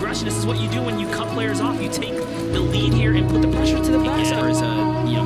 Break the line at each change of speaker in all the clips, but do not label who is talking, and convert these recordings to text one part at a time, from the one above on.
aggression. This is what you do when you cut players off. You take the lead here and put the pressure to the backside. As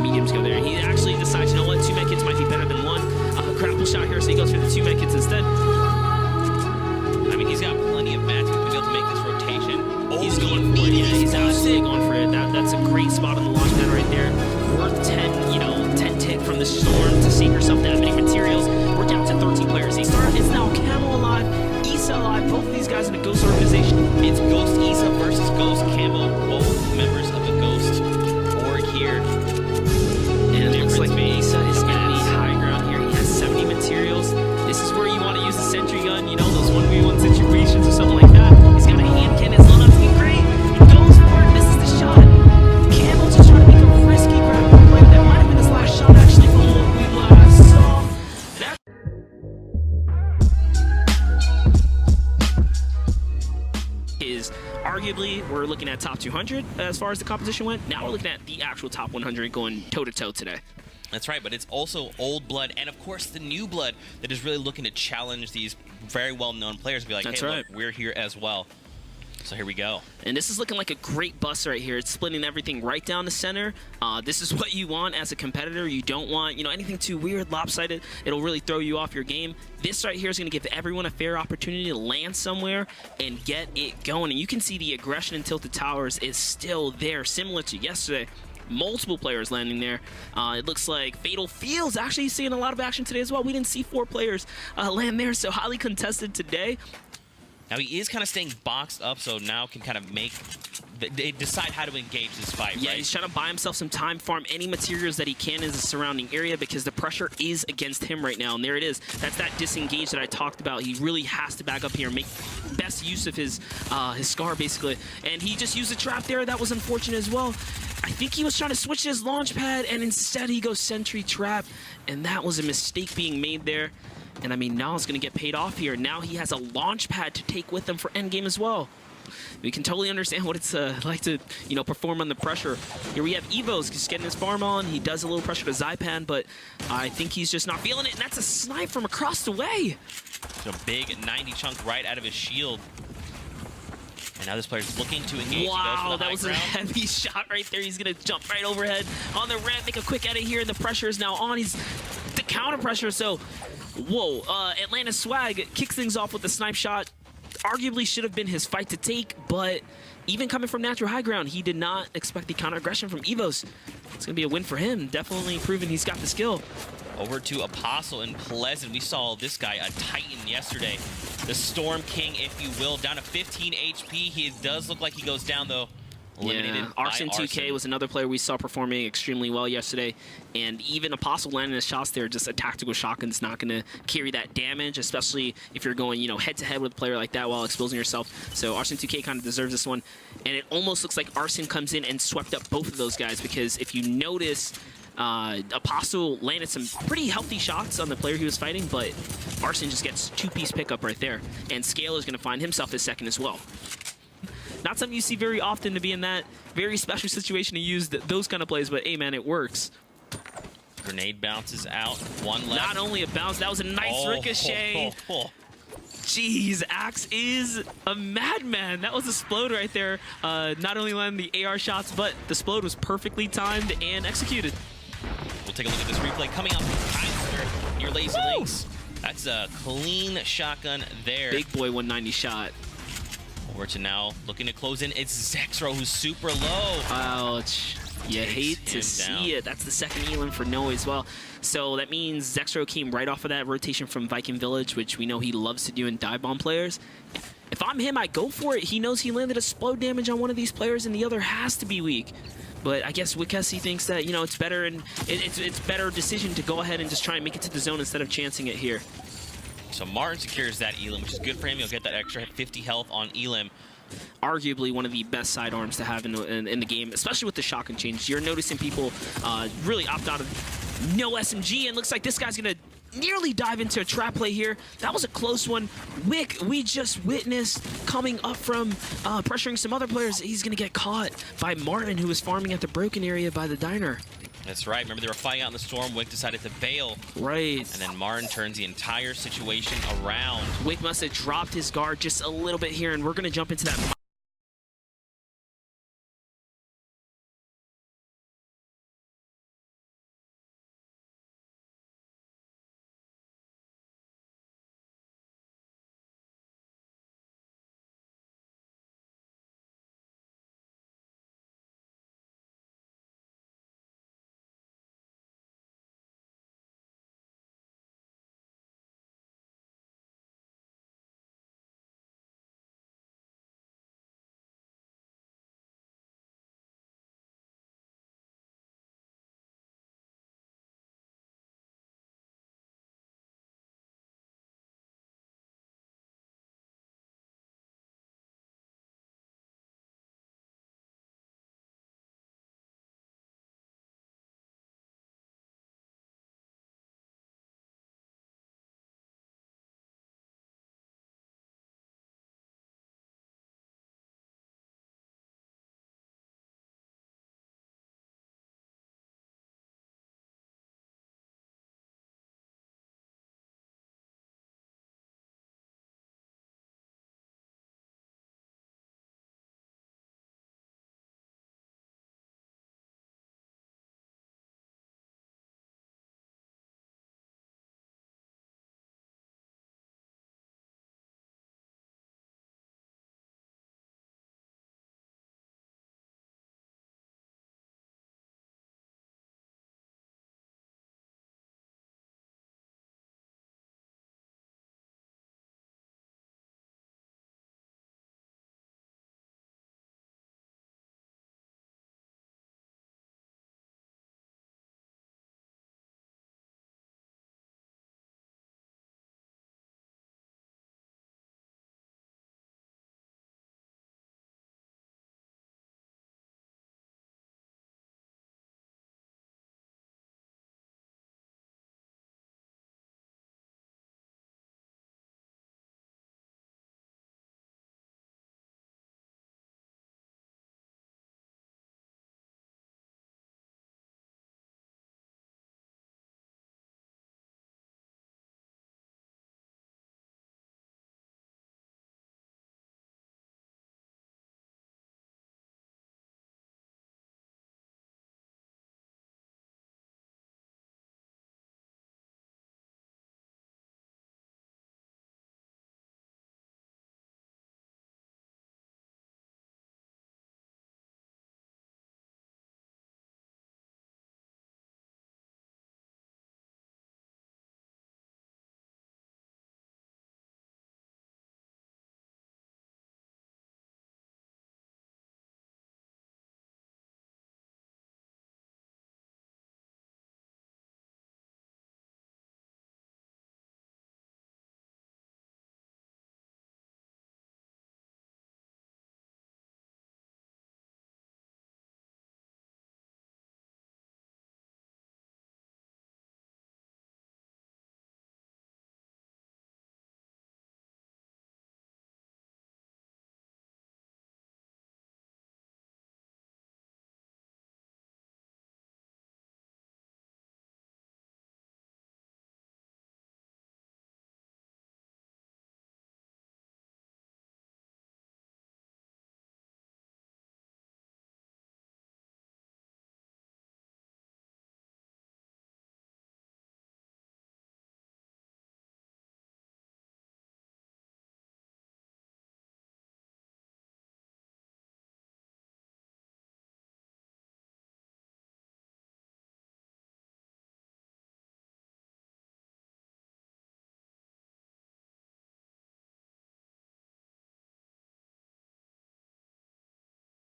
mediums go there. He actually decides, you know what, 2 med kits might be better than 1. Grapple shot here, so he goes for the 2 med kits instead.
I mean, he's got plenty of mats to be able to make this rotation.
Oh, he's going for it. Yeah, he's absolutely going for it. That's a great spot on the launch pad right there. Worth 10 tick from the storm to save yourself that many materials. We're down to 13 players. It's now Camo alive, Issa alive. Both of these guys in the Ghost organization.
It's Ghost Issa versus Ghost Camo. Both members of the Ghost org here.
And it looks like Issa is going to be high ground here. He has 70 materials. This is where you want to use the sentry gun, you know, those 1v1 situations or something like that. He's got a hand cannon. It's not looking great. He goes for it, misses the shot. Campbell's just trying to make a risky grab play. That might have been his last shot, actually, from what we last saw. Arguably, we're looking at top 200 as far as the competition went. Now we're looking at the actual top 100 going toe-to-toe today.
That's right, but it's also old blood and, of course, the new blood that is really looking to challenge these very well-known players and be like, hey, look, we're here as well. So here we go.
And this is looking like a great bus right here. It's splitting everything right down the center. This is what you want as a competitor. You don't want, anything too weird, lopsided. It'll really throw you off your game. This right here is going to give everyone a fair opportunity to land somewhere and get it going. And you can see the aggression in Tilted Towers is still there, similar to yesterday. Multiple players landing there. It looks like Fatal Fields actually seeing a lot of action today as well. We didn't see 4 players land there, so highly contested today.
Now he is kind of staying boxed up, so now can kind of they decide how to engage this fight,
yeah,
right?
He's trying to buy himself some time, farm any materials that he can in the surrounding area because the pressure is against him right now. And there it is. That's that disengage that I talked about. He really has to back up here and make best use of his scar, basically. And he just used a trap there. That was unfortunate as well. I think he was trying to switch his launch pad, and instead he goes sentry trap. And that was a mistake being made there. And I mean, now it's going to get paid off here. Now he has a launch pad to take with him for endgame as well. We can totally understand what it's like to, perform under pressure. Here we have Evo's just getting his farm on. He does a little pressure to Zypan, but I think he's just not feeling it. And that's a snipe from across the way.
So a big 90 chunk right out of his shield. And now this player's looking to engage.
Wow, that was a heavy shot right there. He's going to jump right overhead on the ramp, make a quick edit here, and the pressure is now on. He's the counter pressure, so... Whoa, Atlanta Swag kicks things off with a snipe shot. Arguably should have been his fight to take, but even coming from natural high ground, he did not expect the counter aggression from Evos. It's going to be a win for him. Definitely proving he's got the skill.
Over to Apostle and Pleasant. We saw this guy, a Titan, yesterday. The Storm King, if you will, down to 15 HP. He does look like he goes down, though. Eliminated by
Arson 2K was another player we saw performing extremely well yesterday, and even Apostle landing his shots there, just a tactical shotgun's not going to carry that damage, especially if you're going, head-to-head with a player like that while exposing yourself. So Arson 2K kind of deserves this one, and it almost looks like Arson comes in and swept up both of those guys, because if you notice, Apostle landed some pretty healthy shots on the player he was fighting, but Arson just gets 2-piece pickup right there, and Scalar's going to find himself his second as well. Not something you see very often to be in that very special situation to use those kind of plays, but hey, man, it works.
Grenade bounces out. One left.
Not only a bounce, that was a nice ricochet. Jeez, Axe is a madman. That was a Splode right there. Not only landing the AR shots, but the Splode was perfectly timed and executed.
We'll take a look at this replay coming out from Kaiser near Lazy Links. That's a clean shotgun there.
Big boy 190 shot.
Over to now, looking to close in, it's Zexro, who's super low.
Ouch. You hate to see it. That's the second Elam for Noe as well. So that means Zexro came right off of that rotation from Viking Village, which we know he loves to do in dive bomb players. If I'm him, I go for it. He knows he landed a explode damage on one of these players, and the other has to be weak. But I guess Wikesi thinks that, it's better, and it's better decision to go ahead and just try and make it to the zone instead of chancing it here.
So Martin secures that Elam, which is good for him. He'll get that extra 50 health on Elam.
Arguably one of the best sidearms to have in the game, especially with the shotgun change. You're noticing people really opt out of no SMG, and looks like this guy's going to nearly dive into a trap play here. That was a close one. Wick, we just witnessed coming up from pressuring some other players. He's going to get caught by Martin, who was farming at the broken area by the diner.
That's right. Remember, they were fighting out in the storm. Wick decided to bail.
Right.
And then Martin turns the entire situation around.
Wick must have dropped his guard just a little bit here, and we're going to jump into that